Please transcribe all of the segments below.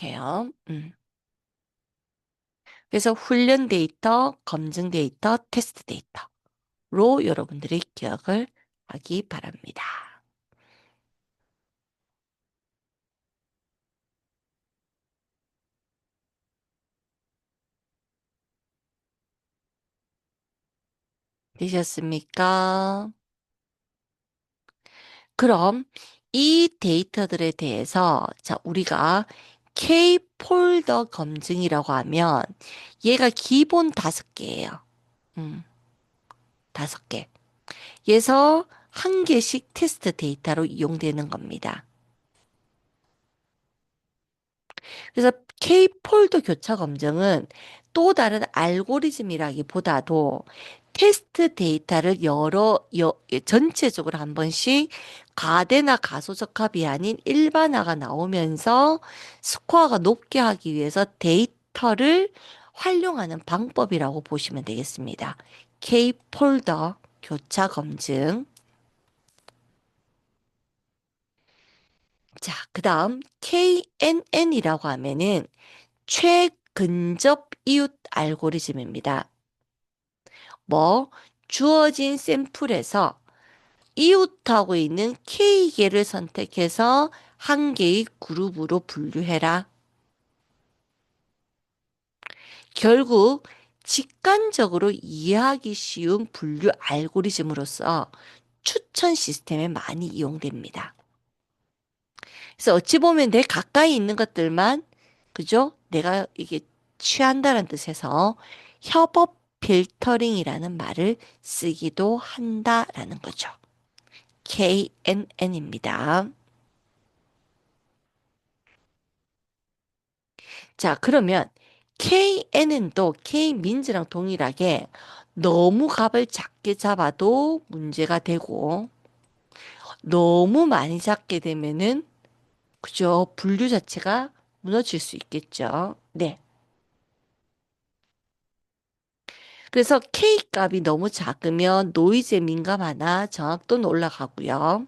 이렇게요. 그래서 훈련 데이터, 검증 데이터, 테스트 데이터로 여러분들이 기억을 하기 바랍니다. 되셨습니까? 그럼 이 데이터들에 대해서 자, 우리가 K 폴더 검증이라고 하면 얘가 기본 5개예요. 음, 5개. 그래서 한 개씩 테스트 데이터로 이용되는 겁니다. 그래서 K-폴더 교차 검증은 또 다른 알고리즘이라기보다도 테스트 데이터를 전체적으로 한 번씩 가대나 가소적합이 아닌 일반화가 나오면서 스코어가 높게 하기 위해서 데이터를 활용하는 방법이라고 보시면 되겠습니다. K-폴더 교차 검증. 자, 그 다음 KNN이라고 하면은 최근접 이웃 알고리즘입니다. 뭐, 주어진 샘플에서 이웃하고 있는 K개를 선택해서 한 개의 그룹으로 분류해라. 결국 직관적으로 이해하기 쉬운 분류 알고리즘으로서 추천 시스템에 많이 이용됩니다. 그래서 어찌 보면 내 가까이 있는 것들만, 그죠? 내가 이게 취한다는 뜻에서 협업 필터링이라는 말을 쓰기도 한다라는 거죠. KNN입니다. 자, 그러면 KNN도 K민즈랑 동일하게 너무 값을 작게 잡아도 문제가 되고, 너무 많이 잡게 되면은, 그죠? 분류 자체가 무너질 수 있겠죠. 네. 그래서 K 값이 너무 작으면 노이즈에 민감하나 정확도는 올라가고요.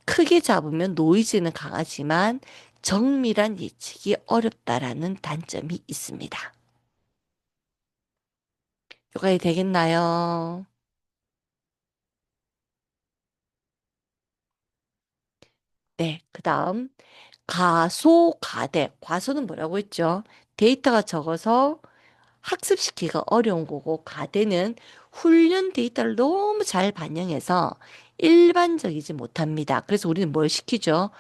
크게 잡으면 노이즈는 강하지만 정밀한 예측이 어렵다라는 단점이 있습니다. 요가이 되겠나요? 네, 그 다음 가소, 가대. 과소는 뭐라고 했죠? 데이터가 적어서 학습시키기가 어려운 거고, 가대는 훈련 데이터를 너무 잘 반영해서 일반적이지 못합니다. 그래서 우리는 뭘 시키죠?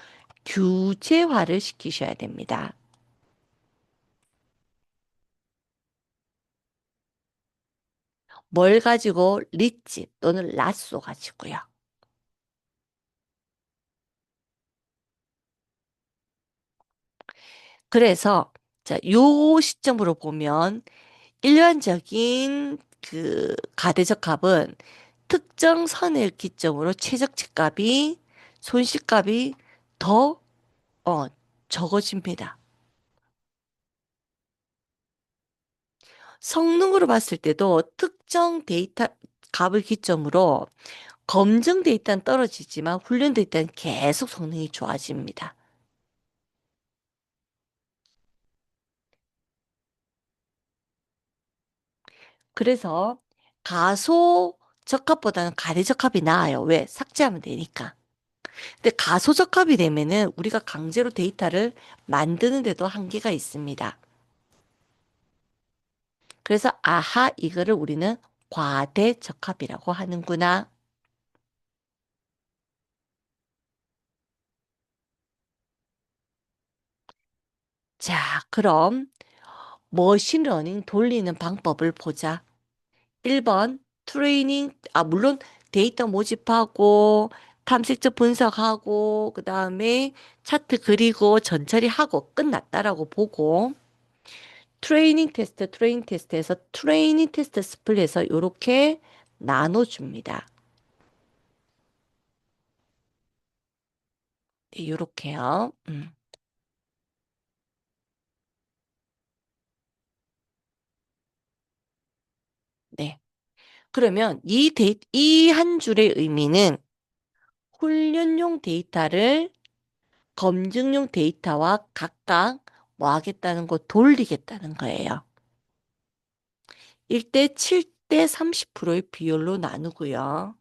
규제화를 시키셔야 됩니다. 뭘 가지고 리치 또는 라쏘 가지고요. 그래서 자, 요 시점으로 보면 일반적인 그 가대적 값은 특정 선을 기점으로 최적치 값이 손실값이 더 어, 적어집니다. 성능으로 봤을 때도 특정 데이터 값을 기점으로 검증 데이터는 떨어지지만 훈련 데이터는 계속 성능이 좋아집니다. 그래서 가소 적합보다는 가대 적합이 나아요. 왜? 삭제하면 되니까. 근데 가소 적합이 되면은 우리가 강제로 데이터를 만드는데도 한계가 있습니다. 그래서 아하, 이거를 우리는 과대 적합이라고 하는구나. 자, 그럼 머신러닝 돌리는 방법을 보자. 1번 트레이닝, 물론 데이터 모집하고 탐색적 분석하고 그다음에 차트 그리고 전처리하고 끝났다라고 보고 트레이닝 테스트에서 트레이닝 테스트 스플릿에서 이렇게 나눠줍니다. 네, 요렇게요. 네. 그러면 이 한 줄의 의미는 훈련용 데이터를 검증용 데이터와 각각 뭐 하겠다는 거 돌리겠다는 거예요. 1대 7대 30%의 비율로 나누고요.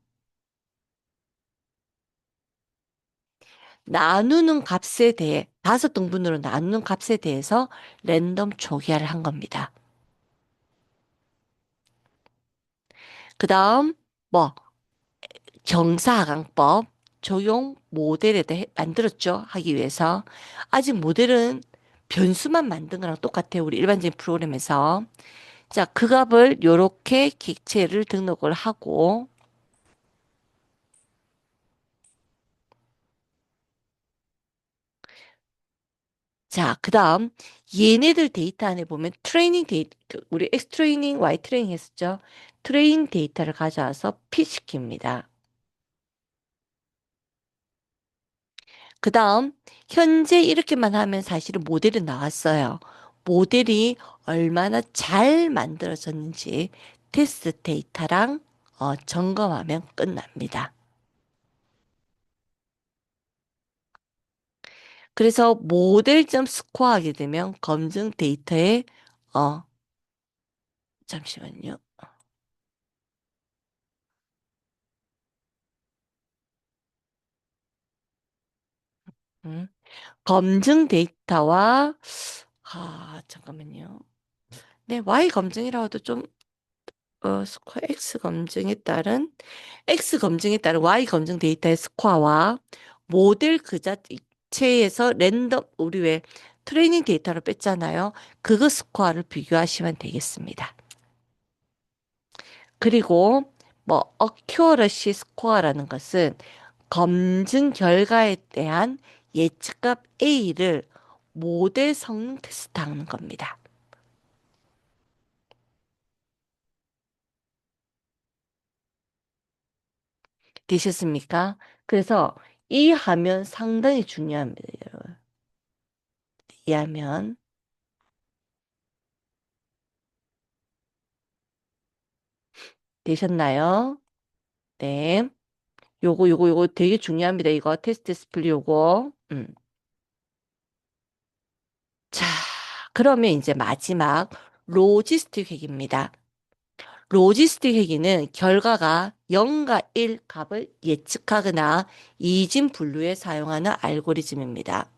나누는 값에 대해, 다섯 등분으로 나누는 값에 대해서 랜덤 초기화를 한 겁니다. 그 다음, 뭐, 정사하강법 적용 모델에 대해 만들었죠. 하기 위해서. 아직 모델은 변수만 만든 거랑 똑같아요. 우리 일반적인 프로그램에서. 자, 그 값을 요렇게 객체를 등록을 하고, 자, 그 다음, 얘네들 데이터 안에 보면 트레이닝 데이터, 우리 X 트레이닝, Y 트레이닝 했었죠. 트레인 데이터를 가져와서 핏 시킵니다. 그 다음, 현재 이렇게만 하면 사실은 모델은 나왔어요. 모델이 얼마나 잘 만들어졌는지 테스트 데이터랑 점검하면 끝납니다. 그래서 모델점 스코어 하게 되면 검증 데이터에, 어, 잠시만요. 음, 검증 데이터와, 잠깐만요. 네, Y 검증이라고 해도 좀, 스코어 X 검증에 따른 Y 검증 데이터의 스코어와 모델 그 자체에서 랜덤, 우리 왜 트레이닝 데이터를 뺐잖아요. 그거 스코어를 비교하시면 되겠습니다. 그리고 뭐, 어큐어러시 스코어라는 것은 검증 결과에 대한 예측값 A를 모델 성능 테스트 하는 겁니다. 되셨습니까? 그래서 이 화면 상당히 중요합니다, 여러분. 이 화면. 되셨나요? 네. 요거 되게 중요합니다. 이거 테스트 스플릿 요거. 자, 그러면 이제 마지막 로지스틱 회계입니다. 로지스틱 회계는 결과가 0과 1 값을 예측하거나 이진 분류에 사용하는 알고리즘입니다.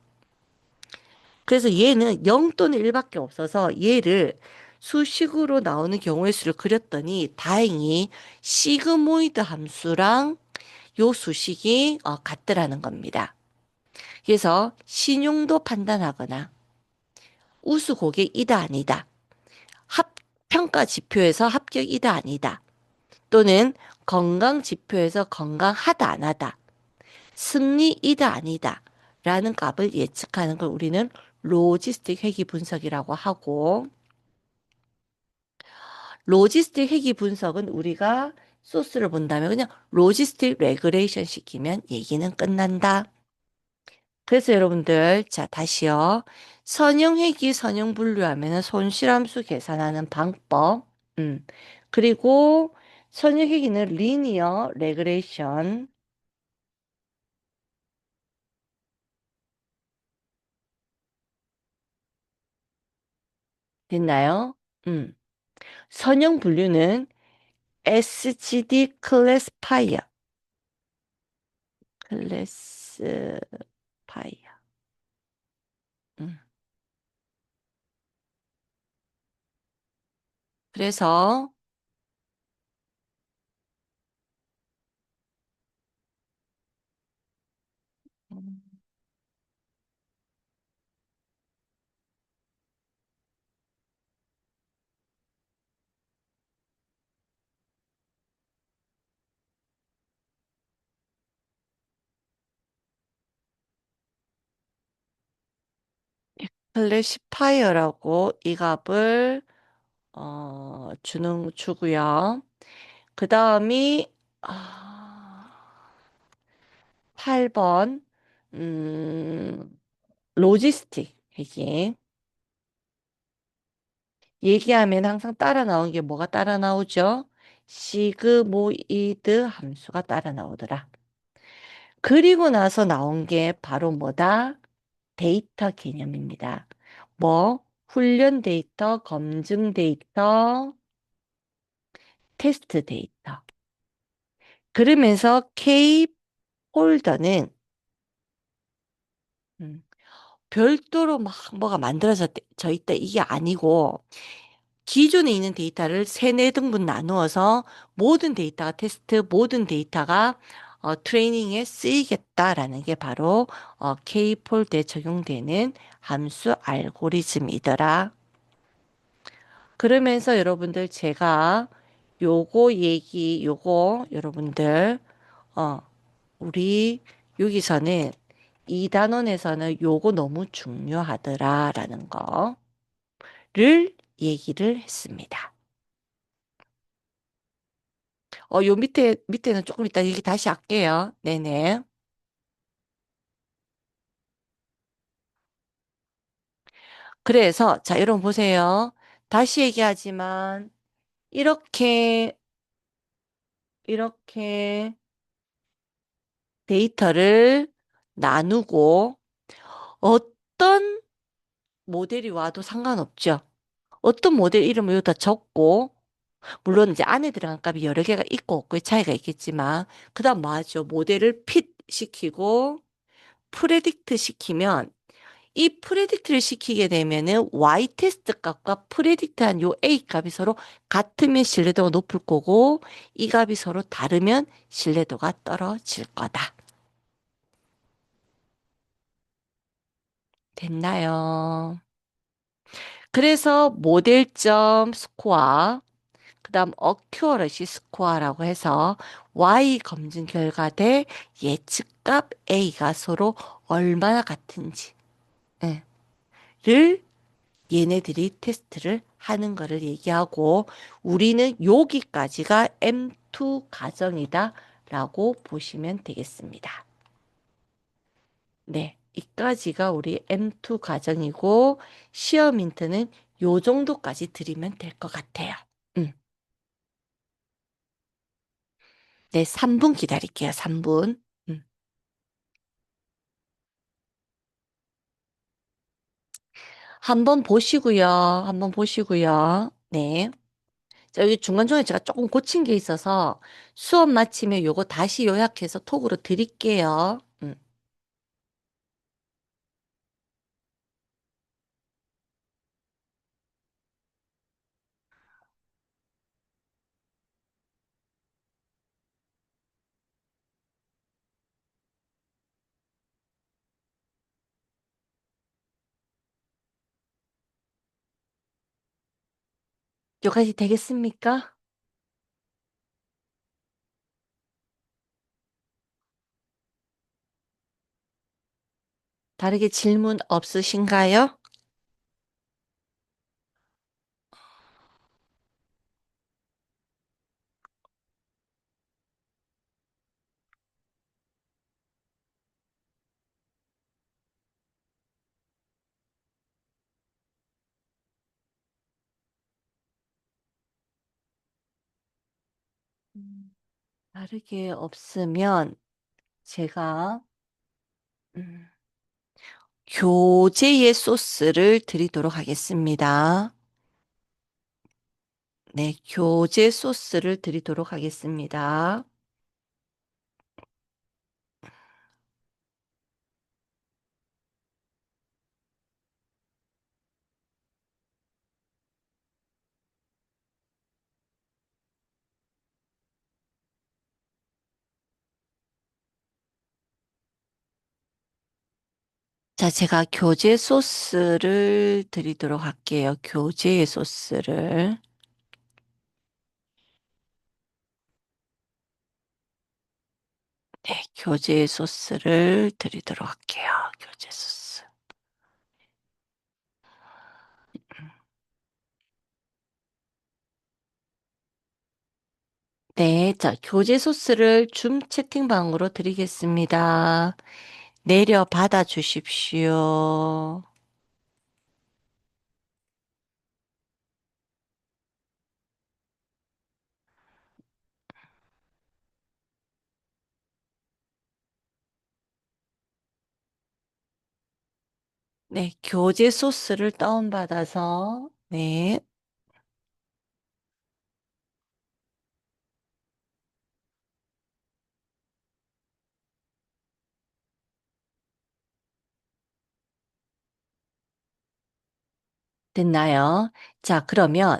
그래서 얘는 0 또는 1밖에 없어서 얘를 수식으로 나오는 경우의 수를 그렸더니 다행히 시그모이드 함수랑 요 수식이 같더라는 겁니다. 그래서 신용도 판단하거나 우수 고객이다 아니다. 평가 지표에서 합격이다 아니다. 또는 건강 지표에서 건강하다 안 하다. 승리이다 아니다. 라는 값을 예측하는 걸 우리는 로지스틱 회귀 분석이라고 하고 로지스틱 회귀 분석은 우리가 소스를 본다면 그냥 로지스틱 레그레이션 시키면 얘기는 끝난다. 그래서 여러분들, 자, 다시요. 선형회귀 선형 분류하면 손실함수 계산하는 방법. 음. 그리고 선형회귀는 리니어 레그레이션. 됐나요? 음. 선형 분류는 SGD 클래스파이어. 클래스파이어. 음. 그래서 클래시파이어라고 이 값을 주고요. 그 다음이 8번 로지스틱 얘기. 얘기하면 항상 따라 나오는 게 뭐가 따라 나오죠? 시그모이드 함수가 따라 나오더라. 그리고 나서 나온 게 바로 뭐다? 데이터 개념입니다. 뭐, 훈련 데이터, 검증 데이터, 테스트 데이터. 그러면서 K 폴더는 음, 별도로 막 뭐가 만들어져 있다 이게 아니고 기존에 있는 데이터를 세네 등분 나누어서 모든 데이터가 테스트, 모든 데이터가 트레이닝에 쓰이겠다라는 게 바로 K-폴드에 적용되는 함수 알고리즘이더라. 그러면서 여러분들 제가 요거 여러분들 어, 우리 여기서는 이 단원에서는 요거 너무 중요하더라라는 거를 얘기를 했습니다. 요 밑에는 조금 이따 얘기 다시 할게요. 네네. 그래서, 자, 여러분 보세요. 다시 얘기하지만, 이렇게, 이렇게 데이터를 나누고, 어떤 모델이 와도 상관없죠. 어떤 모델 이름을 여기다 적고, 물론 이제 안에 들어간 값이 여러 개가 있고 없고의 차이가 있겠지만, 그 다음 뭐 하죠? 모델을 핏 시키고, 프레딕트 시키면, 이 프레딕트를 시키게 되면은 y 테스트 값과 프레딕트한 요 a 값이 서로 같으면 신뢰도가 높을 거고 이 값이 서로 다르면 신뢰도가 떨어질 거다. 됐나요? 그래서 모델점 스코어, 그다음 어큐어러시 스코어라고 해서 y 검증 결과 대 예측값 a가 서로 얼마나 같은지 예, 를 얘네들이 테스트를 하는 거를 얘기하고 우리는 여기까지가 M2 과정이다라고 보시면 되겠습니다. 네, 이까지가 우리 M2 과정이고 시험 힌트는 요 정도까지 드리면 될 것 같아요. 음. 네, 3분 기다릴게요. 3분. 음. 한번 보시고요. 한번 보시고요. 네. 자, 여기 중간중간에 제가 조금 고친 게 있어서 수업 마치면 요거 다시 요약해서 톡으로 드릴게요. 요까지 되겠습니까? 다르게 질문 없으신가요? 다르게 없으면 제가 음, 교재의 소스를 드리도록 하겠습니다. 네, 교재 소스를 드리도록 하겠습니다. 자, 제가 교재 소스를 드리도록 할게요. 교재의 소스를. 네, 교재 소스를 드리도록 할게요. 교재 소스. 네, 자, 교재 소스를 줌 채팅방으로 드리겠습니다. 내려받아 주십시오. 네, 교재 소스를 다운받아서, 네, 됐나요? 자, 그러면,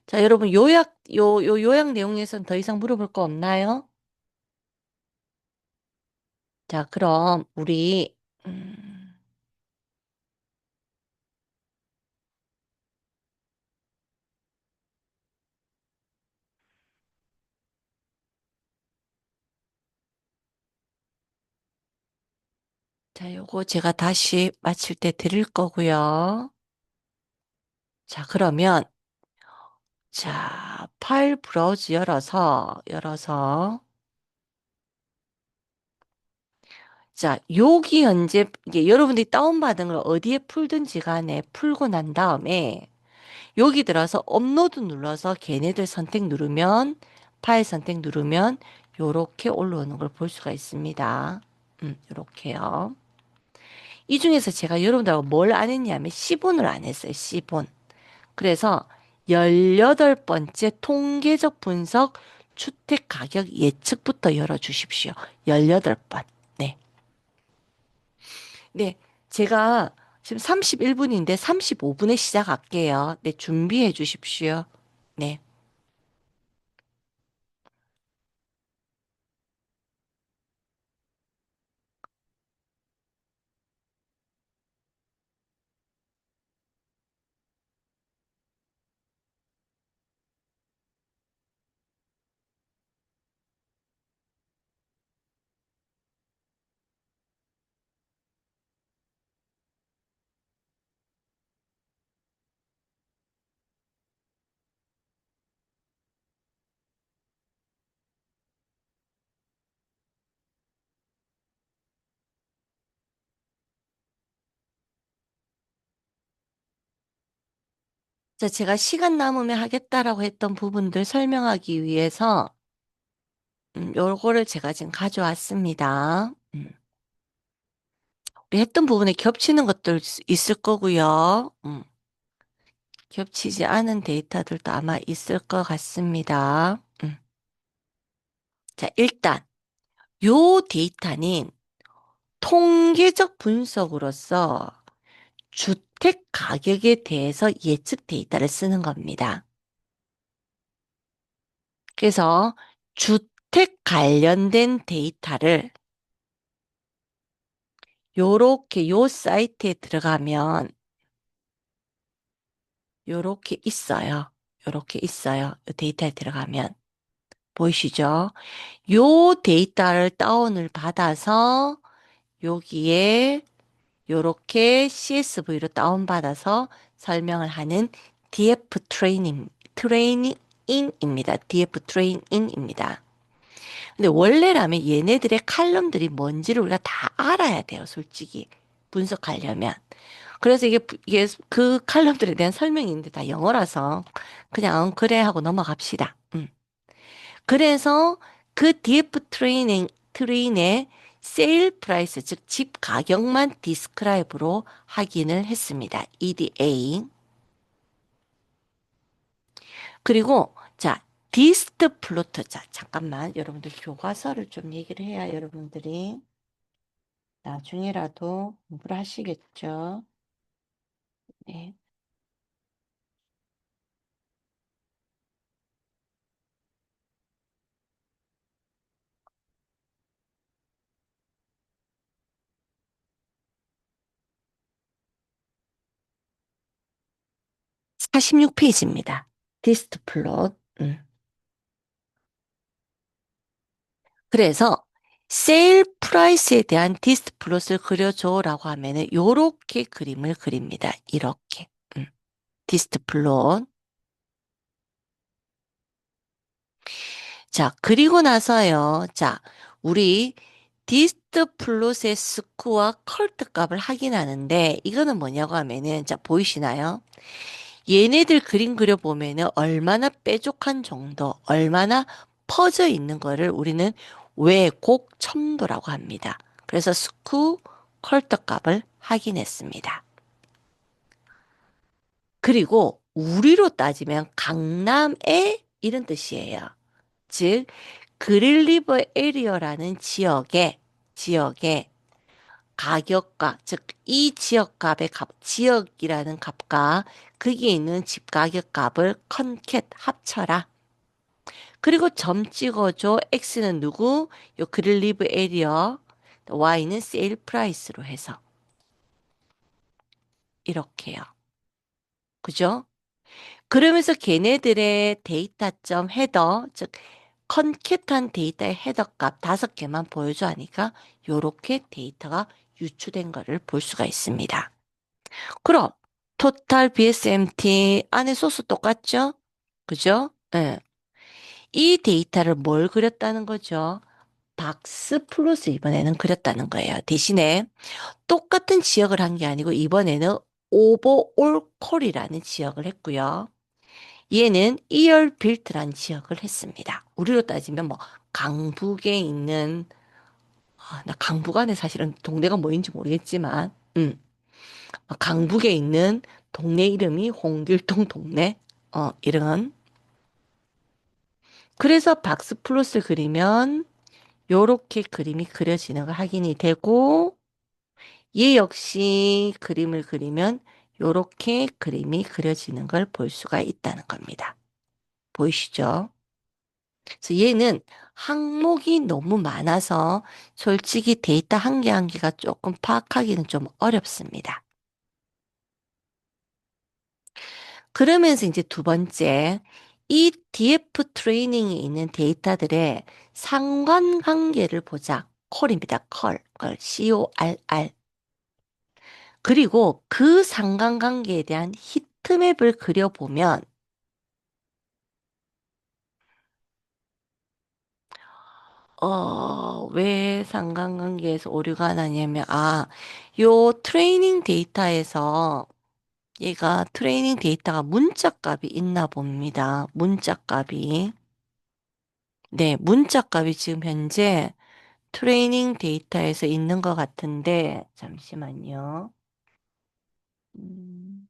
자, 여러분, 요약 내용에선 더 이상 물어볼 거 없나요? 자, 그럼, 음, 자, 요거 제가 다시 마칠 때 드릴 거고요. 자, 그러면, 자, 파일 브라우저 자, 여기 현재, 이게 여러분들이 다운받은 걸 어디에 풀든지 간에 풀고 난 다음에, 여기 들어서 업로드 눌러서 걔네들 선택 누르면, 파일 선택 누르면, 요렇게 올라오는 걸 볼 수가 있습니다. 요렇게요. 이 중에서 제가 여러분들하고 뭘 안 했냐면, 시본을 안 했어요, 시본. 그래서 18번째 통계적 분석 주택 가격 예측부터 열어주십시오. 18번. 네. 네. 제가 지금 31분인데 35분에 시작할게요. 네. 준비해 주십시오. 네. 자, 제가 시간 남으면 하겠다라고 했던 부분들 설명하기 위해서 요거를 제가 지금 가져왔습니다. 우리 했던 부분에 겹치는 것들 있을 거고요. 겹치지 않은 데이터들도 아마 있을 것 같습니다. 자, 일단 요 데이터는 통계적 분석으로서 주택 가격에 대해서 예측 데이터를 쓰는 겁니다. 그래서 주택 관련된 데이터를 요렇게 요 사이트에 들어가면 요렇게 있어요. 요렇게 있어요. 요 데이터에 들어가면 보이시죠? 요 데이터를 다운을 받아서 여기에 요렇게 CSV로 다운받아서 설명을 하는 DF 트레이닝인입니다. DF 트레이닝입니다. 근데 원래라면 얘네들의 칼럼들이 뭔지를 우리가 다 알아야 돼요, 솔직히. 분석하려면. 그래서 이게 그 칼럼들에 대한 설명이 있는데 다 영어라서 그냥 그래 하고 넘어갑시다. 그래서 그 DF 트레인의 세일 프라이스, 즉 집 가격만 디스크라이브로 확인을 했습니다. EDA. 그리고 자, 디스트 플로트. 자, 잠깐만. 여러분들 교과서를 좀 얘기를 해야 여러분들이 나중에라도 공부를 하시겠죠. 네. 46페이지입니다. 디스트 플롯. 그래서 세일 프라이스에 대한 디스트 플롯을 그려줘라고 하면은 요렇게 그림을 그립니다. 이렇게. 디스트 플롯. 자, 그리고 나서요. 자, 우리 디스트 플롯의 스코어 컬트 값을 확인하는데 이거는 뭐냐고 하면은 자, 보이시나요? 얘네들 그림 그려보면은 얼마나 뾰족한 정도, 얼마나 퍼져 있는 거를 우리는 왜곡 첨도라고 합니다. 그래서 스쿠 컬터 값을 확인했습니다. 그리고 우리로 따지면 강남에 이런 뜻이에요. 즉, 그릴리버 에리어라는 지역의 가격과, 즉, 이 지역 값의 지역이라는 값과 거기에 있는 집 가격 값을 컨캣 합쳐라. 그리고 점 찍어줘. X는 누구? 요 그릴리브 에리어. Y는 세일 프라이스로 해서. 이렇게요. 그죠? 그러면서 걔네들의 데이터점 헤더, 즉, 컨캣한 데이터의 헤더 값 5개만 보여줘 하니까 요렇게 데이터가 유추된 거를 볼 수가 있습니다. 그럼 토탈 BSMT 안에 소스 똑같죠? 그죠? 예. 이 데이터를 뭘 그렸다는 거죠? 박스 플러스 이번에는 그렸다는 거예요. 대신에 똑같은 지역을 한 게 아니고 이번에는 오버올 콜이라는 지역을 했고요. 얘는 이얼빌트라는 지역을 했습니다. 우리로 따지면 뭐 강북에 있는 나 강북 안에 사실은 동네가 뭐인지 모르겠지만 강북에 있는 동네 이름이 홍길동 동네 이런 그래서 박스 플롯을 그리면 요렇게 그림이 그려지는 걸 확인이 되고 얘 역시 그림을 그리면 요렇게 그림이 그려지는 걸 볼 수가 있다는 겁니다. 보이시죠? 그래서 얘는 항목이 너무 많아서 솔직히 데이터 한 개 한 개가 조금 파악하기는 좀 어렵습니다. 그러면서 이제 두 번째, 이 DF 트레이닝이 있는 데이터들의 상관관계를 보자. 콜입니다. 콜. 걸 CORR. 그리고 그 상관관계에 대한 히트맵을 그려보면 왜 상관관계에서 오류가 나냐면, 요 트레이닝 데이터에서 얘가 트레이닝 데이터가 문자 값이 있나 봅니다. 문자 값이. 네, 문자 값이 지금 현재 트레이닝 데이터에서 있는 것 같은데, 잠시만요. 음,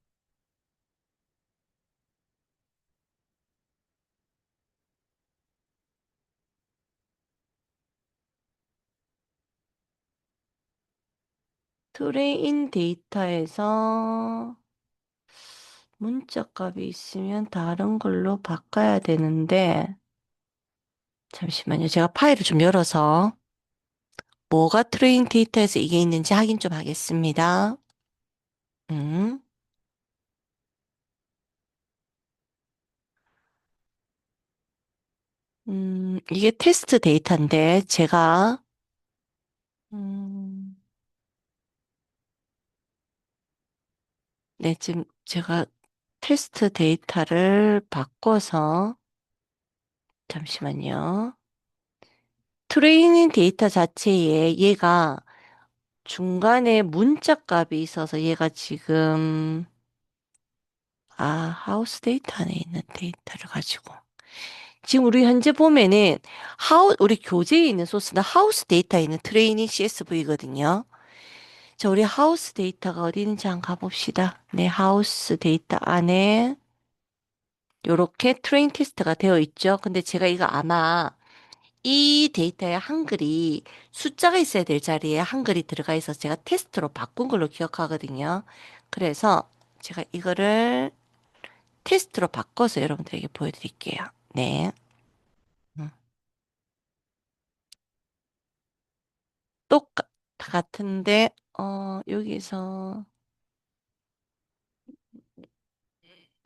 트레인 데이터에서 문자 값이 있으면 다른 걸로 바꿔야 되는데, 잠시만요. 제가 파일을 좀 열어서 뭐가 트레인 데이터에서 이게 있는지 확인 좀 하겠습니다. 음, 이게 테스트 데이터인데, 음, 네, 지금 제가 테스트 데이터를 바꿔서, 잠시만요. 트레이닝 데이터 자체에 얘가 중간에 문자 값이 있어서 얘가 지금, 하우스 데이터 안에 있는 데이터를 가지고. 지금 우리 현재 보면은, 우리 교재에 있는 소스는 하우스 데이터에 있는 트레이닝 CSV거든요. 자, 우리 하우스 데이터가 어디 있는지 한번 가봅시다. 네, 하우스 데이터 안에 요렇게 트레인 테스트가 되어 있죠. 근데 제가 이거 아마 이 데이터에 한글이 숫자가 있어야 될 자리에 한글이 들어가 있어서 제가 테스트로 바꾼 걸로 기억하거든요. 그래서 제가 이거를 테스트로 바꿔서 여러분들에게 보여드릴게요. 네. 음. 같은데, 여기서,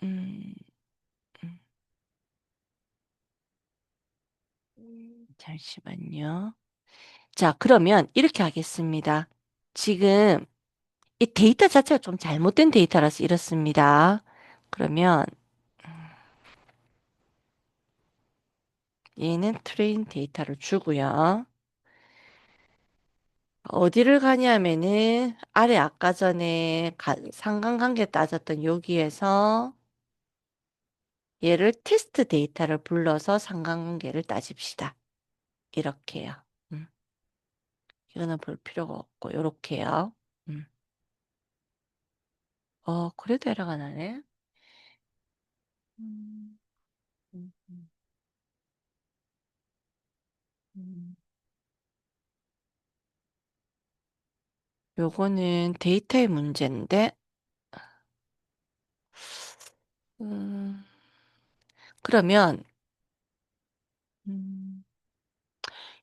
음, 음, 잠시만요. 자, 그러면 이렇게 하겠습니다. 지금 이 데이터 자체가 좀 잘못된 데이터라서 이렇습니다. 그러면 얘는 트레인 데이터를 주고요. 어디를 가냐면은 아래 아까 전에 상관관계 따졌던 여기에서 얘를 테스트 데이터를 불러서 상관관계를 따집시다. 이렇게요. 음, 이거는 볼 필요가 없고 요렇게요. 음. 그래도 에러가 나네. 음, 음, 음, 음. 요거는 데이터의 문제인데, 음, 그러면, 음,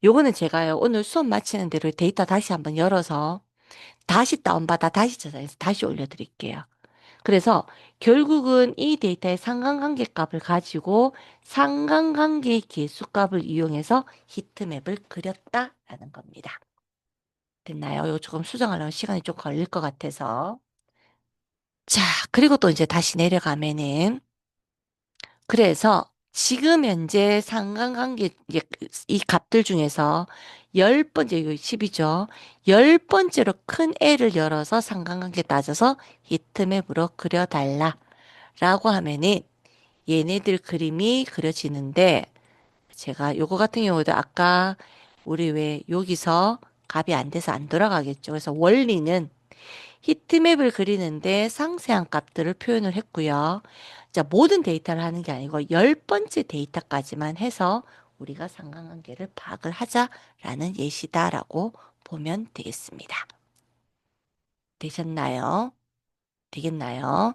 요거는 제가요, 오늘 수업 마치는 대로 데이터 다시 한번 열어서 다시 다운받아 다시 저장해서 다시 올려드릴게요. 그래서 결국은 이 데이터의 상관관계 값을 가지고 상관관계 계수값을 이용해서 히트맵을 그렸다라는 겁니다. 됐나요? 이거 조금 수정하려면 시간이 좀 걸릴 것 같아서. 자, 그리고 또 이제 다시 내려가면은 그래서 지금 현재 상관관계 이제 이 값들 중에서 열 번째 이거 10이죠. 열 번째로 큰 L을 열어서 상관관계 따져서 히트맵으로 그려달라라고 하면은 얘네들 그림이 그려지는데 제가 요거 같은 경우도 아까 우리 왜 여기서 값이 안 돼서 안 돌아가겠죠. 그래서 원리는 히트맵을 그리는데 상세한 값들을 표현을 했고요. 자, 모든 데이터를 하는 게 아니고 열 번째 데이터까지만 해서 우리가 상관관계를 파악을 하자라는 예시다라고 보면 되겠습니다. 되셨나요? 되겠나요?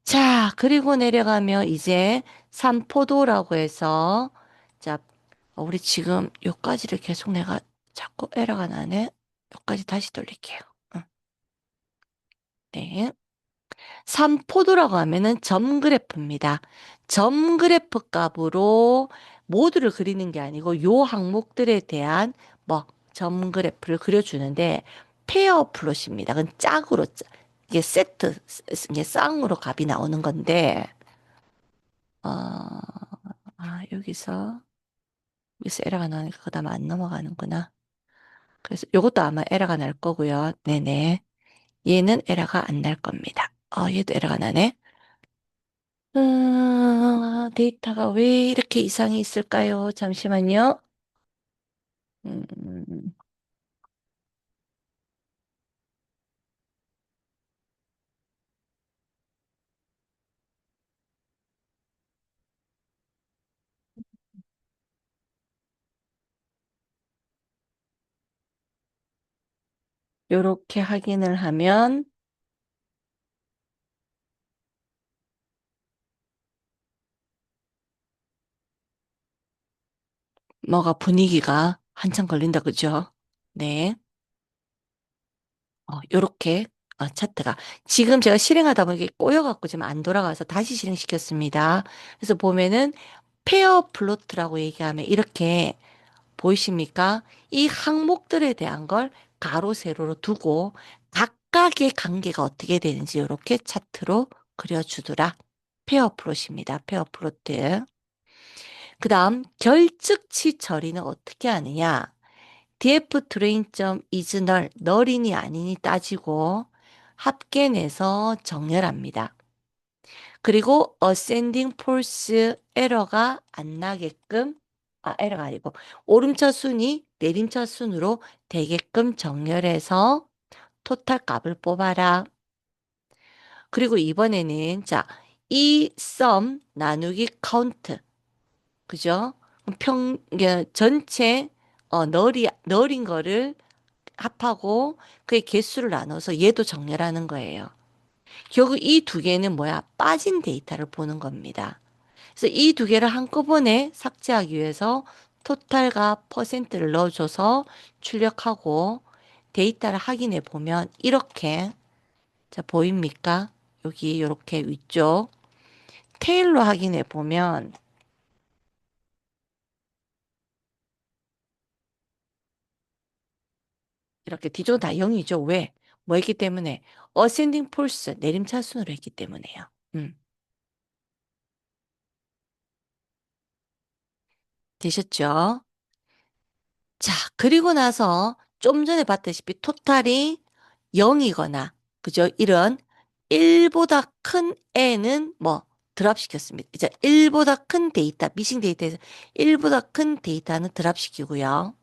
자, 그리고 내려가면 이제 삼포도라고 해서 자, 우리 지금 요까지를 계속 내가 자꾸 에러가 나네. 요까지 다시 돌릴게요. 응, 네. 삼포도라고 하면은 점 그래프입니다. 점 그래프 값으로 모두를 그리는 게 아니고 요 항목들에 대한 뭐 점 그래프를 그려주는데 페어 플롯입니다. 그건 짝으로 이게 세트 이게 쌍으로 값이 나오는 건데 여기서 에러가 나니까 그다음 안 넘어가는구나. 그래서 요것도 아마 에러가 날 거고요. 네네. 얘는 에러가 안 날 겁니다. 얘도 에러가 나네. 데이터가 왜 이렇게 이상이 있을까요? 잠시만요. 음, 요렇게 확인을 하면 뭐가 분위기가 한참 걸린다, 그죠? 네. 요렇게 차트가 지금 제가 실행하다 보니까 꼬여갖고 지금 안 돌아가서 다시 실행시켰습니다. 그래서 보면은 페어 플로트라고 얘기하면 이렇게 보이십니까? 이 항목들에 대한 걸 가로 세로로 두고 각각의 관계가 어떻게 되는지 이렇게 차트로 그려주더라. 페어 플롯입니다. 페어 플로트. 그 다음 결측치 처리는 어떻게 하느냐? df 트레인점 is null, null이니 아니니 따지고 합계내서 정렬합니다. 그리고 ascending false 에러가 안 나게끔 에러가 아니고 오름차 순이 내림차 순으로 되게끔 정렬해서 토탈 값을 뽑아라. 그리고 이번에는 자, 이 sum 나누기 count 그죠? 이게 전체 널인 거를 합하고 그의 개수를 나눠서 얘도 정렬하는 거예요. 결국 이 두 개는 뭐야? 빠진 데이터를 보는 겁니다. 그래서 이 두 개를 한꺼번에 삭제하기 위해서 토탈과 퍼센트를 넣어줘서 출력하고 데이터를 확인해 보면 이렇게 자 보입니까? 여기 이렇게 위쪽 테일로 확인해 보면 이렇게 뒤쪽은 다 0이죠. 왜? 뭐 했기 때문에 어센딩 폴스 내림차순으로 했기 때문에요. 되셨죠? 자, 그리고 나서 좀 전에 봤다시피 토탈이 0이거나, 그죠? 이런 1보다 큰 애는 뭐 드랍시켰습니다. 이제 1보다 큰 데이터, 미싱 데이터에서 1보다 큰 데이터는 드랍시키고요.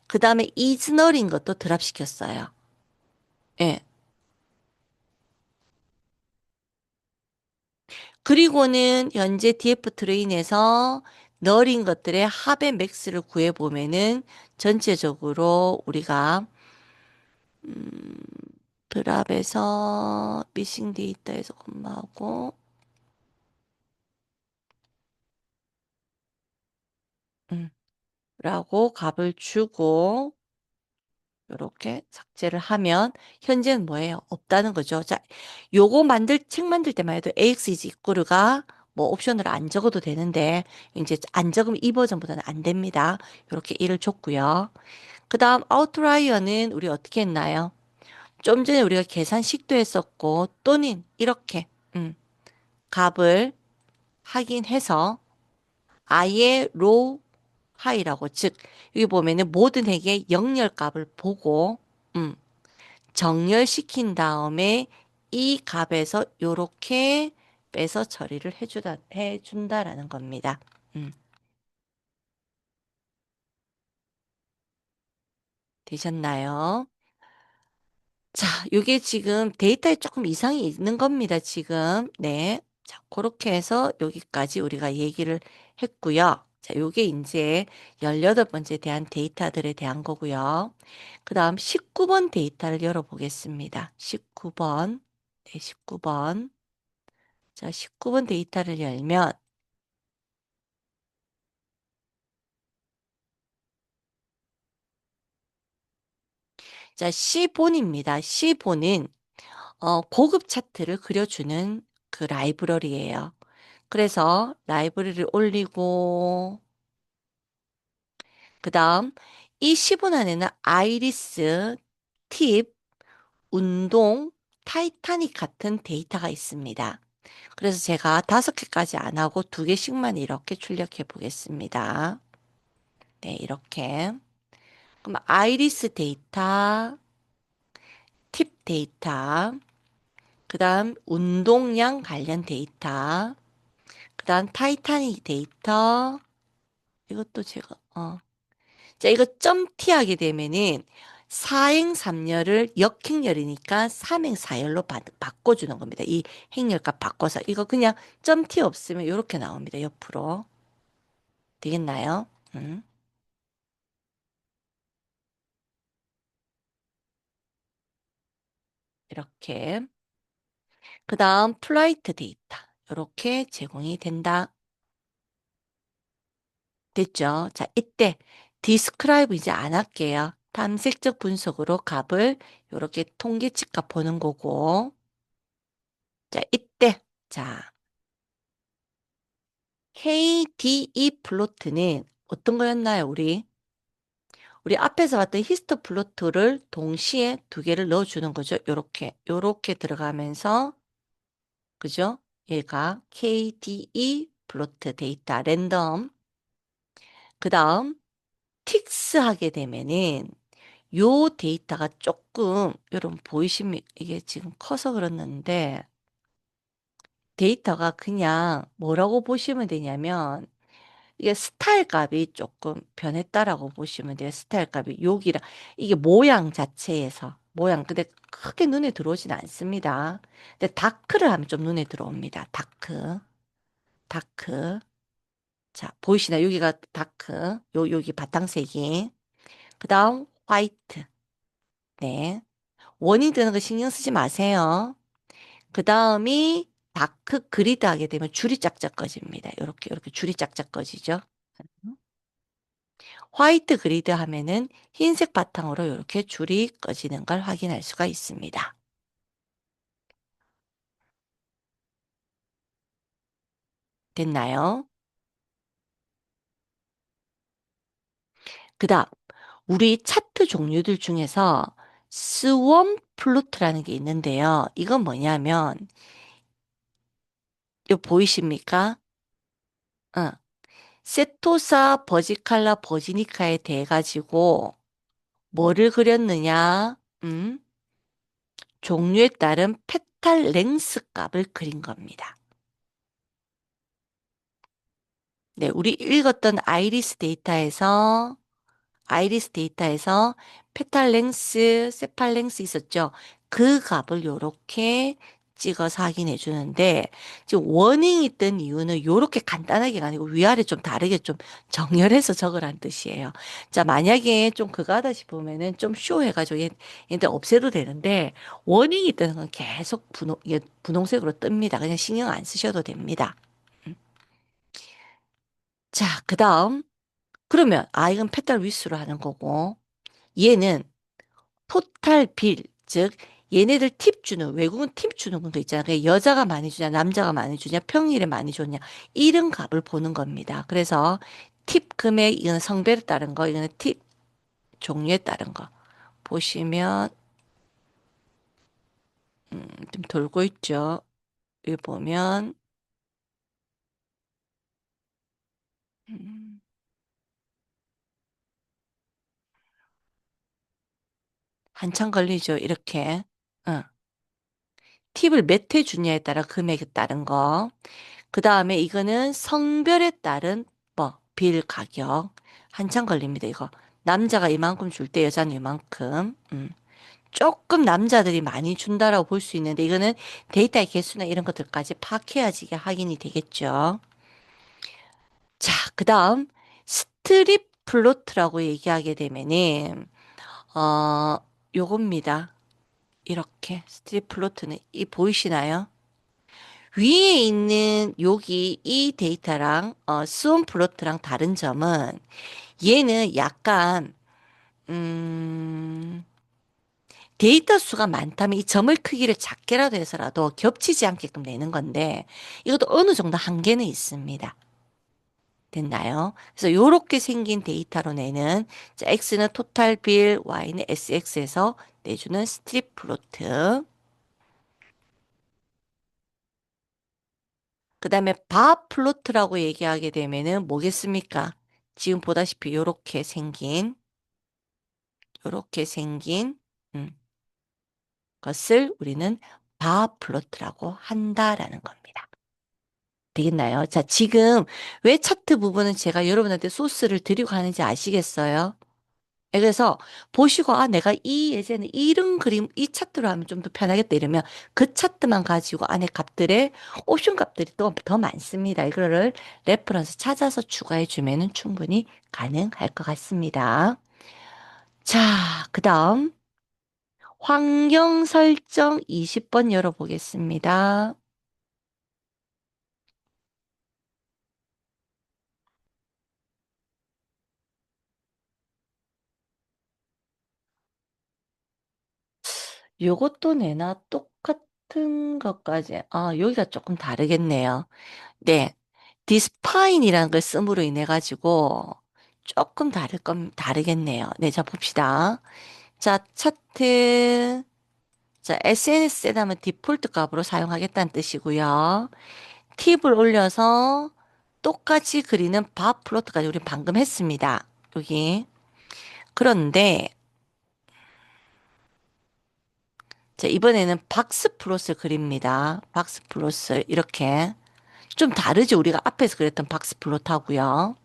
그 다음에 이즈널인 것도 드랍시켰어요. 예. 그리고는 현재 DF 트레인에서 너린 것들의 합의 맥스를 구해보면은 전체적으로 우리가 드랍에서 미싱 데이터에서 콤마하고 음, 라고 값을 주고 요렇게 삭제를 하면 현재는 뭐예요? 없다는 거죠. 자, 요거 책 만들 때만 해도 AX is equal가 뭐 옵션으로 안 적어도 되는데 이제 안 적으면 이 버전보다는 안 됩니다. 요렇게 1을 줬고요. 그다음 아웃라이어는 우리 어떻게 했나요? 좀 전에 우리가 계산식도 했었고 또는 이렇게 값을 확인해서 아예 로우 하이라고 즉 여기 보면은 모든 핵의 영열 값을 보고 음, 정렬시킨 다음에 이 값에서 요렇게 빼서 처리를 해준다라는 겁니다. 음, 되셨나요? 자, 요게 지금 데이터에 조금 이상이 있는 겁니다, 지금. 네. 자, 그렇게 해서 여기까지 우리가 얘기를 했고요. 자, 요게 이제 18번째 대한 데이터들에 대한 거고요. 그 다음 19번 데이터를 열어보겠습니다. 19번. 네, 19번. 자, 19번 데이터를 열면, 자, C본입니다. C본은, 고급 차트를 그려주는 그 라이브러리예요. 그래서 라이브러리를 올리고 그다음 이 시분 안에는 아이리스, 팁, 운동, 타이타닉 같은 데이터가 있습니다. 그래서 제가 5개까지 안 하고 2개씩만 이렇게 출력해 보겠습니다. 네, 이렇게. 그럼 아이리스 데이터, 팁 데이터, 그다음 운동량 관련 데이터, 그다음 타이타닉 데이터, 이것도 제가 자, 이거 점 T 하게 되면은 사행삼열을 역행열이니까 삼행사열로 바꿔주는 겁니다. 이 행렬값 바꿔서 이거 그냥 점 T 없으면 이렇게 나옵니다. 옆으로. 되겠나요? 이렇게. 그 다음 플라이트 데이터. 이렇게 제공이 된다. 됐죠? 자, 이때 디스크라이브 이제 안 할게요. 탐색적 분석으로 값을 이렇게 통계치 값 보는 거고. 자, 이때 자, KDE 플로트는 어떤 거였나요, 우리? 우리 앞에서 봤던 히스토 플로트를 동시에 2개를 넣어주는 거죠. 요렇게 들어가면서, 그죠? 얘가 KDE 플로트 데이터 랜덤. 그 다음, 틱스 하게 되면은, 요 데이터가 조금, 여러분 보이시면, 이게 지금 커서 그렇는데, 데이터가 그냥 뭐라고 보시면 되냐면, 이게 스타일 값이 조금 변했다라고 보시면 돼요. 스타일 값이 여기라 이게 모양 자체에서 모양 근데 크게 눈에 들어오진 않습니다. 근데 다크를 하면 좀 눈에 들어옵니다. 다크. 자, 보이시나요? 여기가 다크. 여기 바탕색이. 그다음 화이트. 네. 원이 드는 거 신경 쓰지 마세요. 그다음이 다크 그리드 하게 되면 줄이 짝짝 꺼집니다. 이렇게 줄이 짝짝 꺼지죠. 화이트 그리드 하면은 흰색 바탕으로 이렇게 줄이 꺼지는 걸 확인할 수가 있습니다. 됐나요? 그다음 우리 차트 종류들 중에서 스웜 플로트라는 게 있는데요. 이건 뭐냐면 이거 보이십니까? 어. 세토사 버지칼라 버지니카에 대해 가지고 뭐를 그렸느냐? 종류에 따른 페탈 랭스 값을 그린 겁니다. 네, 우리 읽었던 아이리스 데이터에서 페탈랭스, 세팔랭스 있었죠. 그 값을 요렇게 찍어서 확인해 주는데 지금 워닝이 뜬 이유는 요렇게 간단하게가 아니고 위아래 좀 다르게 좀 정렬해서 적으란 뜻이에요. 자, 만약에 좀 그거 하다 싶으면은 좀 쇼해가지고 얘들 없애도 되는데 워닝이 뜨는 건 계속 이게 분홍색으로 뜹니다. 그냥 신경 안 쓰셔도 됩니다. 음. 자, 그 다음. 그러면, 이건 페달 위주로 하는 거고, 얘는 토탈 빌, 즉, 얘네들 팁 주는, 외국은 팁 주는 것도 있잖아. 그게 여자가 많이 주냐, 남자가 많이 주냐, 평일에 많이 주냐, 이런 값을 보는 겁니다. 그래서 팁 금액, 이거는 성별에 따른 거, 이거는 팁 종류에 따른 거. 보시면, 좀 돌고 있죠. 여기 보면, 음, 한참 걸리죠, 이렇게. 어. 팁을 몇 회 주냐에 따라 금액에 따른 거. 그 다음에 이거는 성별에 따른 뭐, 빌 가격. 한참 걸립니다, 이거. 남자가 이만큼 줄 때 여자는 이만큼. 조금 남자들이 많이 준다라고 볼 수 있는데 이거는 데이터의 개수나 이런 것들까지 파악해야지 이게 확인이 되겠죠. 자, 그 다음 스트립 플로트라고 얘기하게 되면은 어, 요겁니다. 이렇게 스트립 플로트는 이 보이시나요? 위에 있는 여기 이 데이터랑 스원 플로트랑 다른 점은 얘는 약간 음, 데이터 수가 많다면 이 점을 크기를 작게라도 해서라도 겹치지 않게끔 내는 건데 이것도 어느 정도 한계는 있습니다. 됐나요? 그래서 이렇게 생긴 데이터로 내는 자, X는 토탈 빌, Y는 SX에서 내주는 스트립 플로트. 그 다음에 바 플로트라고 얘기하게 되면은 뭐겠습니까? 지금 보다시피 요렇게 생긴, 음, 것을 우리는 바 플로트라고 한다라는 겁니다. 되겠나요? 자, 지금 왜 차트 부분은 제가 여러분한테 소스를 드리고 하는지 아시겠어요? 예, 그래서 보시고, 내가 이 예제는 이런 그림, 이 차트로 하면 좀 더 편하겠다 이러면 그 차트만 가지고 안에 값들의 옵션 값들이 또 더 많습니다. 이거를 레퍼런스 찾아서 추가해 주면은 충분히 가능할 것 같습니다. 자, 그 다음 환경 설정 20번 열어보겠습니다. 요것도 내나 똑같은 것까지, 여기가 조금 다르겠네요. 네. 디스파인이라는 걸 씀으로 인해 가지고 조금 다르겠네요. 네, 자, 봅시다. 자, 차트. 자, SNS에다면 디폴트 값으로 사용하겠다는 뜻이고요. 팁을 올려서 똑같이 그리는 바 플로트까지 우리 방금 했습니다. 여기. 그런데, 자, 이번에는 박스 플롯을 그립니다. 박스 플롯을 이렇게. 좀 다르죠? 우리가 앞에서 그랬던 박스 플롯하고요.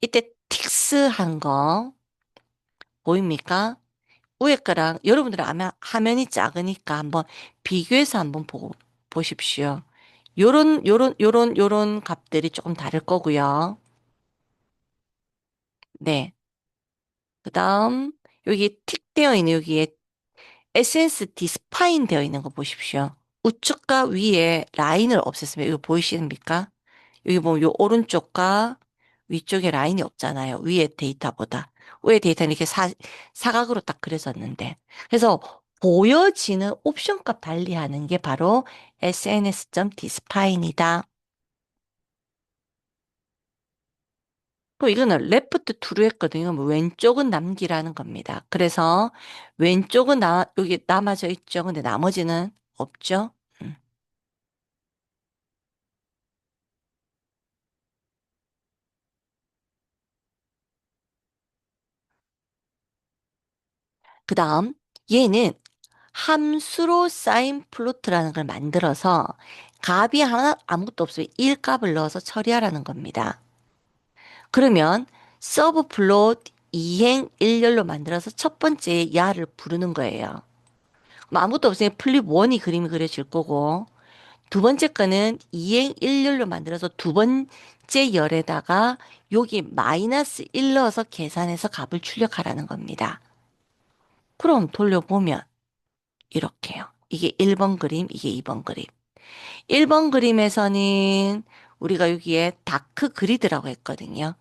이때 틱스한 거 보입니까? 위에 거랑 여러분들은 아마 화면이 작으니까 한번 비교해서 한번 보십시오. 요런 값들이 조금 다를 거고요. 네. 그 다음, 여기 틱 되어 있는 여기에 에센스 디스파인 되어 있는 거 보십시오. 우측과 위에 라인을 없앴으면 이거 보이십니까? 여기 보면 요 오른쪽과 위쪽에 라인이 없잖아요. 위에 데이터보다. 위에 데이터는 이렇게 사각으로 딱 그려졌는데. 그래서 보여지는 옵션 값 달리하는 게 바로 sns.display이다. 또 이거는 레프트 투로 했거든요. 뭐 왼쪽은 남기라는 겁니다. 그래서 왼쪽은 여기 남아져 있죠. 근데 나머지는 없죠. 음. 그 다음, 얘는 함수로 쌓인 플로트라는 걸 만들어서 값이 하나 아무것도 없으면 1값을 넣어서 처리하라는 겁니다. 그러면 서브 플롯 이행 일렬로 만들어서 첫 번째 야를 부르는 거예요. 뭐 아무것도 없으니 플립 1이 그림이 그려질 거고, 두 번째 거는 2행 1열로 만들어서 두 번째 열에다가 여기 마이너스 1 넣어서 계산해서 값을 출력하라는 겁니다. 그럼 돌려보면 이렇게요. 이게 1번 그림, 이게 2번 그림. 1번 그림에서는 우리가 여기에 다크 그리드라고 했거든요.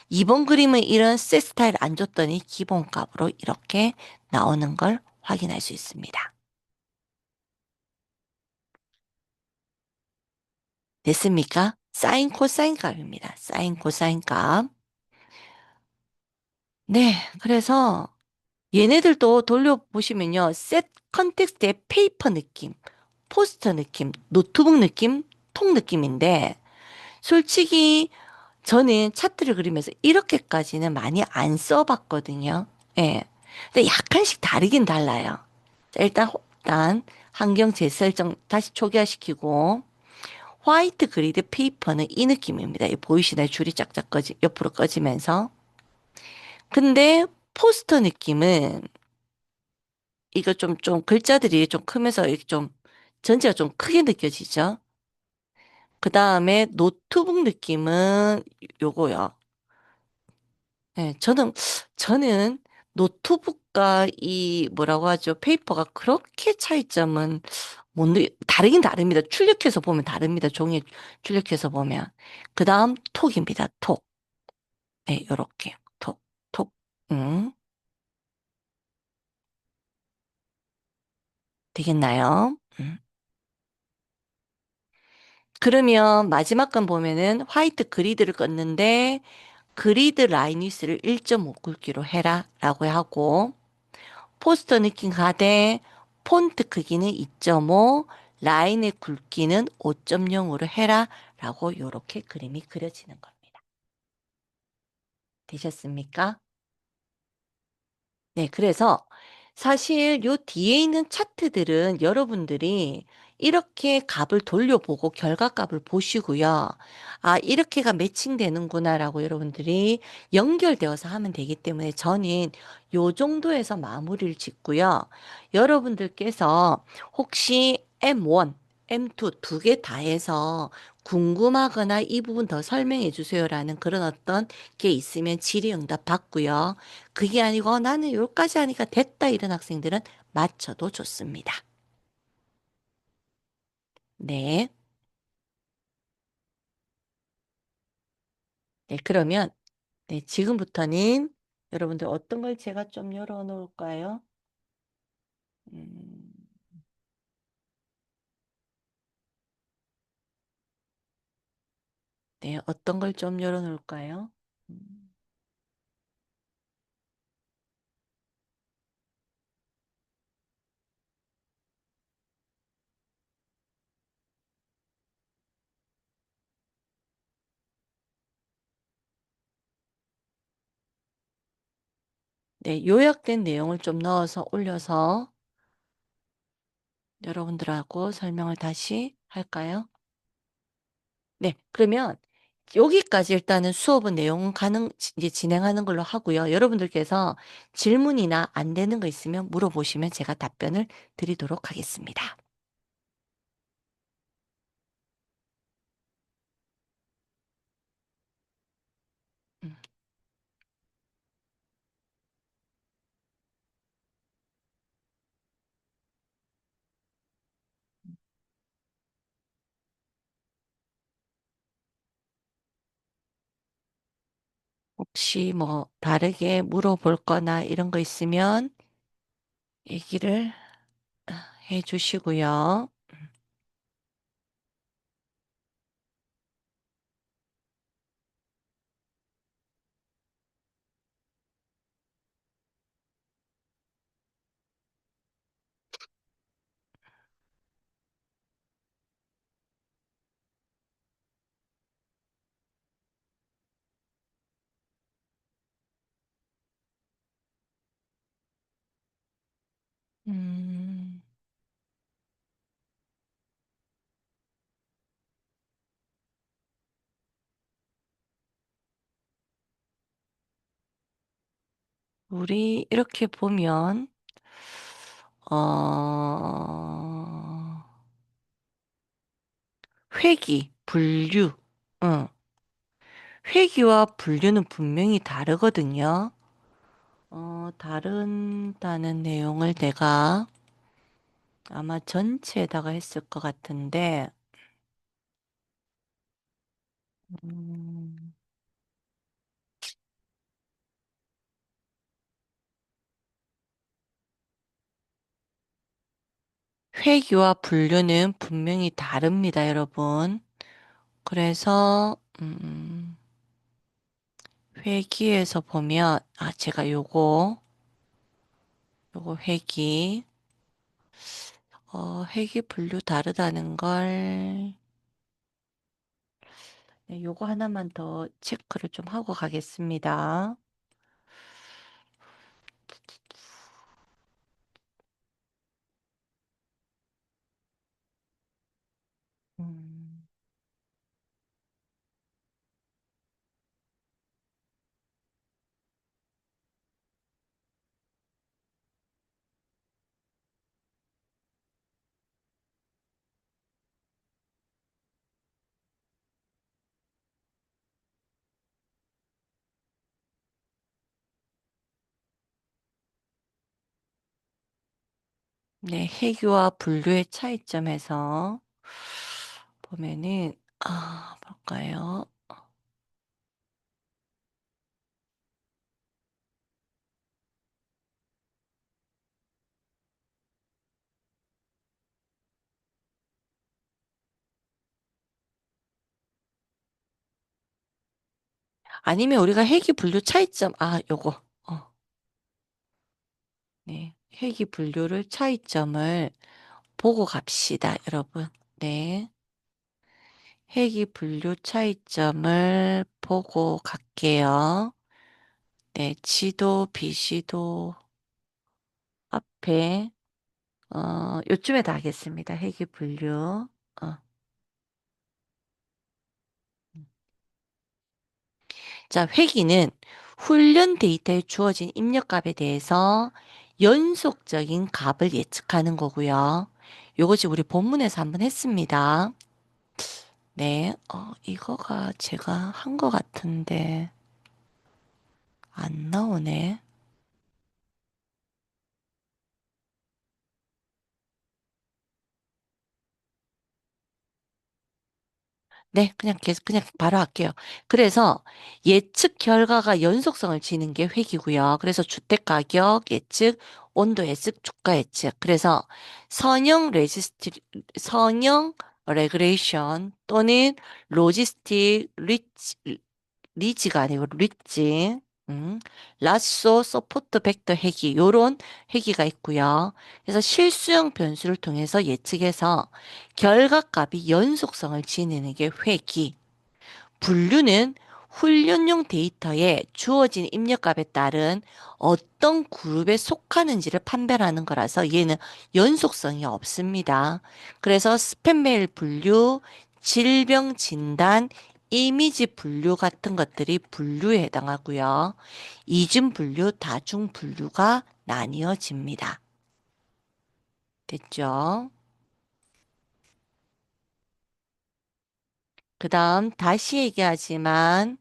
2번 그림은 이런 셋 스타일 안 줬더니 기본값으로 이렇게 나오는 걸 확인할 수 있습니다. 됐습니까? 사인 코사인 값입니다. 사인 코사인 값. 네, 그래서 얘네들도 돌려보시면요. 셋 컨텍스트의 페이퍼 느낌, 포스터 느낌, 노트북 느낌, 통 느낌인데 솔직히 저는 차트를 그리면서 이렇게까지는 많이 안 써봤거든요. 예. 근데 약간씩 다르긴 달라요. 자, 일단 환경 재설정 다시 초기화시키고 화이트 그리드 페이퍼는 이 느낌입니다. 이 보이시나요? 줄이 짝짝 옆으로 꺼지면서. 근데 포스터 느낌은 이거 좀 글자들이 좀 크면서 이렇게 좀 전체가 좀 크게 느껴지죠? 그 다음에 노트북 느낌은 요거요. 네, 저는 노트북과 이 뭐라고 하죠? 페이퍼가 그렇게 차이점은 다르긴 다릅니다. 출력해서 보면 다릅니다. 종이 출력해서 보면. 그 다음 톡입니다. 톡. 네, 요렇게. 톡, 톡. 음, 되겠나요? 그러면 마지막 건 보면은 화이트 그리드를 껐는데 그리드 라인 위스를 1.5 굵기로 해라 라고 하고 포스터 느낌 가되 폰트 크기는 2.5 라인의 굵기는 5.0으로 해라 라고 요렇게 그림이 그려지는 겁니다. 되셨습니까? 네, 그래서 사실 요 뒤에 있는 차트들은 여러분들이 이렇게 값을 돌려보고 결과값을 보시고요. 아, 이렇게가 매칭되는구나라고 여러분들이 연결되어서 하면 되기 때문에 저는 요 정도에서 마무리를 짓고요. 여러분들께서 혹시 M1, M2 두 개 다 해서 궁금하거나 이 부분 더 설명해 주세요라는 그런 어떤 게 있으면 질의응답 받고요. 그게 아니고 나는 여기까지 하니까 됐다 이런 학생들은 맞춰도 좋습니다. 네. 네, 그러면 네, 지금부터는 여러분들 어떤 걸 제가 좀 열어 놓을까요? 음, 네, 어떤 걸 좀 열어 놓을까요? 음, 네, 요약된 내용을 좀 넣어서 올려서 여러분들하고 설명을 다시 할까요? 네, 그러면 여기까지 일단은 수업은 내용 이제 진행하는 걸로 하고요. 여러분들께서 질문이나 안 되는 거 있으면 물어보시면 제가 답변을 드리도록 하겠습니다. 음, 혹시 뭐 다르게 물어볼 거나 이런 거 있으면 얘기를 해 주시고요. 음, 우리 이렇게 보면 어, 회기, 분류. 응. 회기와 분류는 분명히 다르거든요. 다른다는 내용을 내가 아마 전체에다가 했을 것 같은데, 음, 회기와 분류는 분명히 다릅니다, 여러분. 그래서, 회기에서 보면, 제가 요거 회기 분류 다르다는 걸, 네, 요거 하나만 더 체크를 좀 하고 가겠습니다. 음, 네, 회기와 분류의 차이점에서 보면은, 볼까요? 아니면 우리가 회기 분류 차이점, 요거, 네, 회기 분류를 차이점을 보고 갑시다, 여러분. 네, 회기 분류 차이점을 보고 갈게요. 네, 지도, 비시도 앞에, 요쯤에 다 하겠습니다. 회기 분류. 어. 자, 회기는 훈련 데이터에 주어진 입력값에 대해서 연속적인 값을 예측하는 거고요. 요것이 우리 본문에서 한번 했습니다. 네, 이거가 제가 한 거 같은데 안 나오네. 네, 그냥 계속 그냥 바로 할게요. 그래서 예측 결과가 연속성을 지닌 게 회기고요. 그래서 주택 가격 예측, 온도 예측, 주가 예측. 그래서 선형 레지스티 선형 레그레이션 또는 로지스틱 리지가 아니고 리지. 라쏘 서포트 벡터 회기 요런 회기가 있고요. 그래서 실수형 변수를 통해서 예측해서 결과값이 연속성을 지니는 게 회귀. 분류는 훈련용 데이터에 주어진 입력값에 따른 어떤 그룹에 속하는지를 판별하는 거라서 얘는 연속성이 없습니다. 그래서 스팸 메일 분류, 질병 진단, 이미지 분류 같은 것들이 분류에 해당하고요. 이중 분류, 다중 분류가 나뉘어집니다. 됐죠? 그 다음 다시 얘기하지만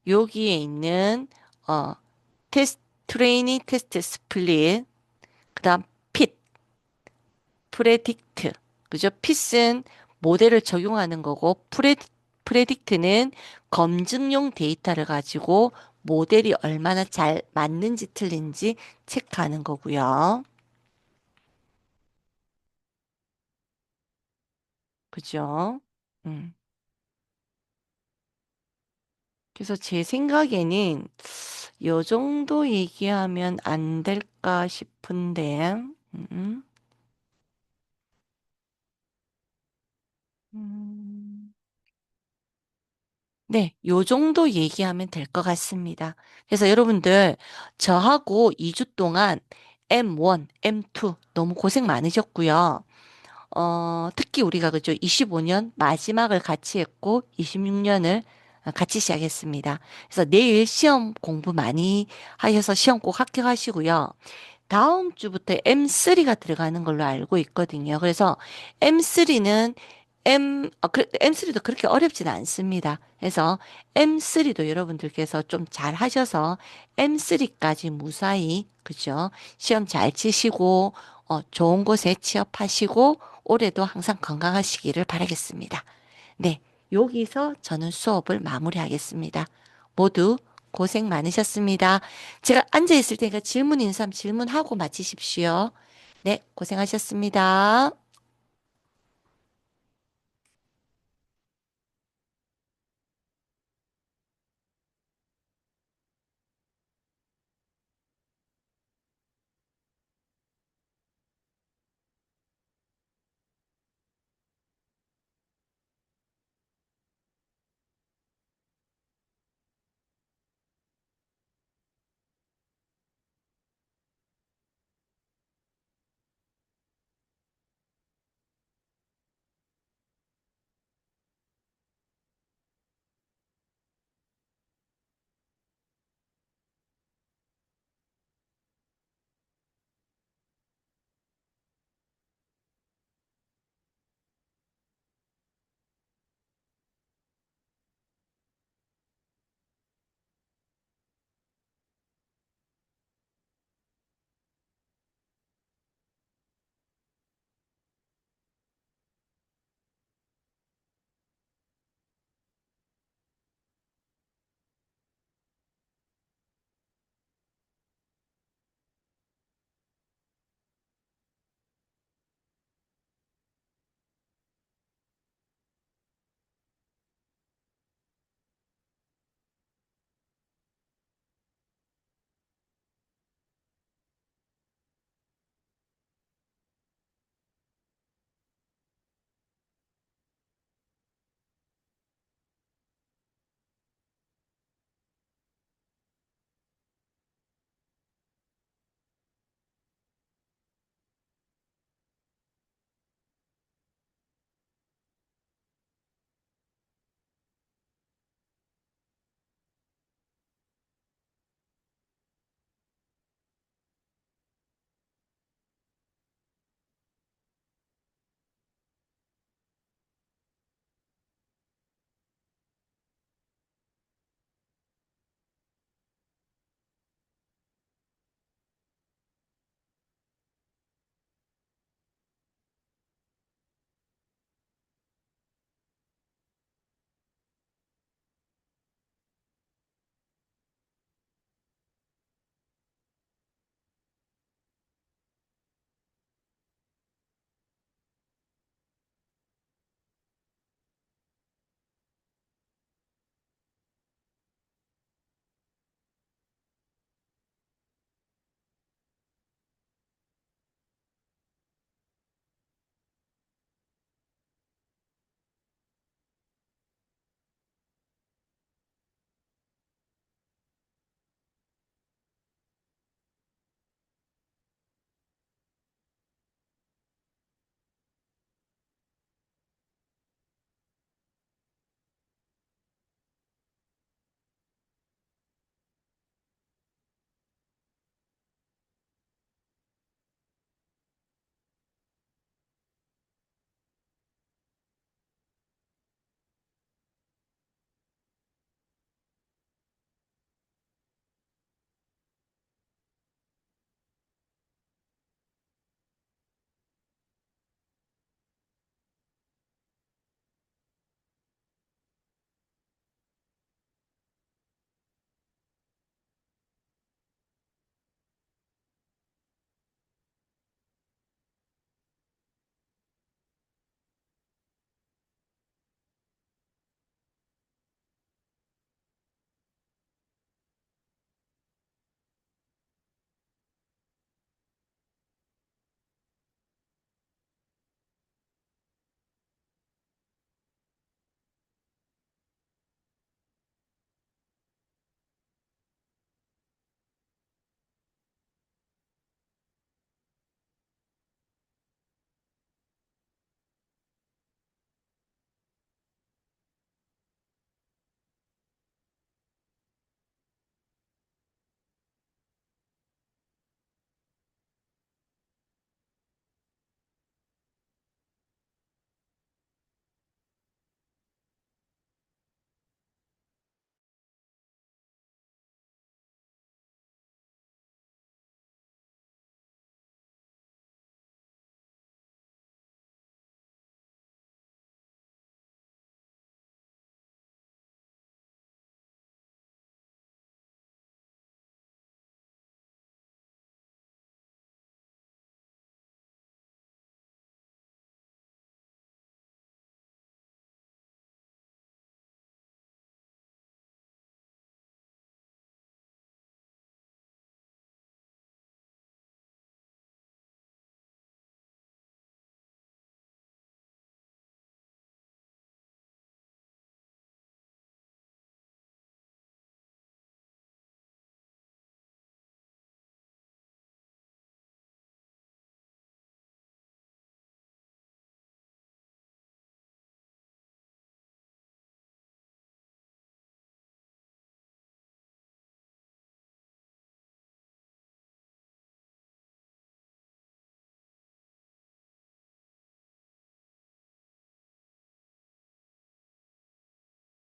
여기에 있는 어 테스트 트레이닝 테스트 스플릿 그다음 핏 프레딕트 그죠? 핏은 모델을 적용하는 거고 프레딕트는 검증용 데이터를 가지고 모델이 얼마나 잘 맞는지 틀린지 체크하는 거고요. 그죠? 음. 그래서 제 생각에는 요 정도 얘기하면 안 될까 싶은데, 음. 네, 요 정도 얘기하면 될 것 같습니다. 그래서 여러분들, 저하고 2주 동안 M1, M2 너무 고생 많으셨고요. 특히 우리가 그죠, 25년 마지막을 같이 했고, 26년을 같이 시작했습니다. 그래서 내일 시험 공부 많이 하셔서 시험 꼭 합격하시고요. 다음 주부터 M3가 들어가는 걸로 알고 있거든요. 그래서 M3는 M3도 그렇게 어렵지는 않습니다. 그래서 M3도 여러분들께서 좀 잘 하셔서 M3까지 무사히, 그죠? 시험 잘 치시고, 좋은 곳에 취업하시고, 올해도 항상 건강하시기를 바라겠습니다. 네, 여기서 저는 수업을 마무리하겠습니다. 모두 고생 많으셨습니다. 제가 앉아 있을 테니까 질문 있는 사람 질문하고 마치십시오. 네, 고생하셨습니다.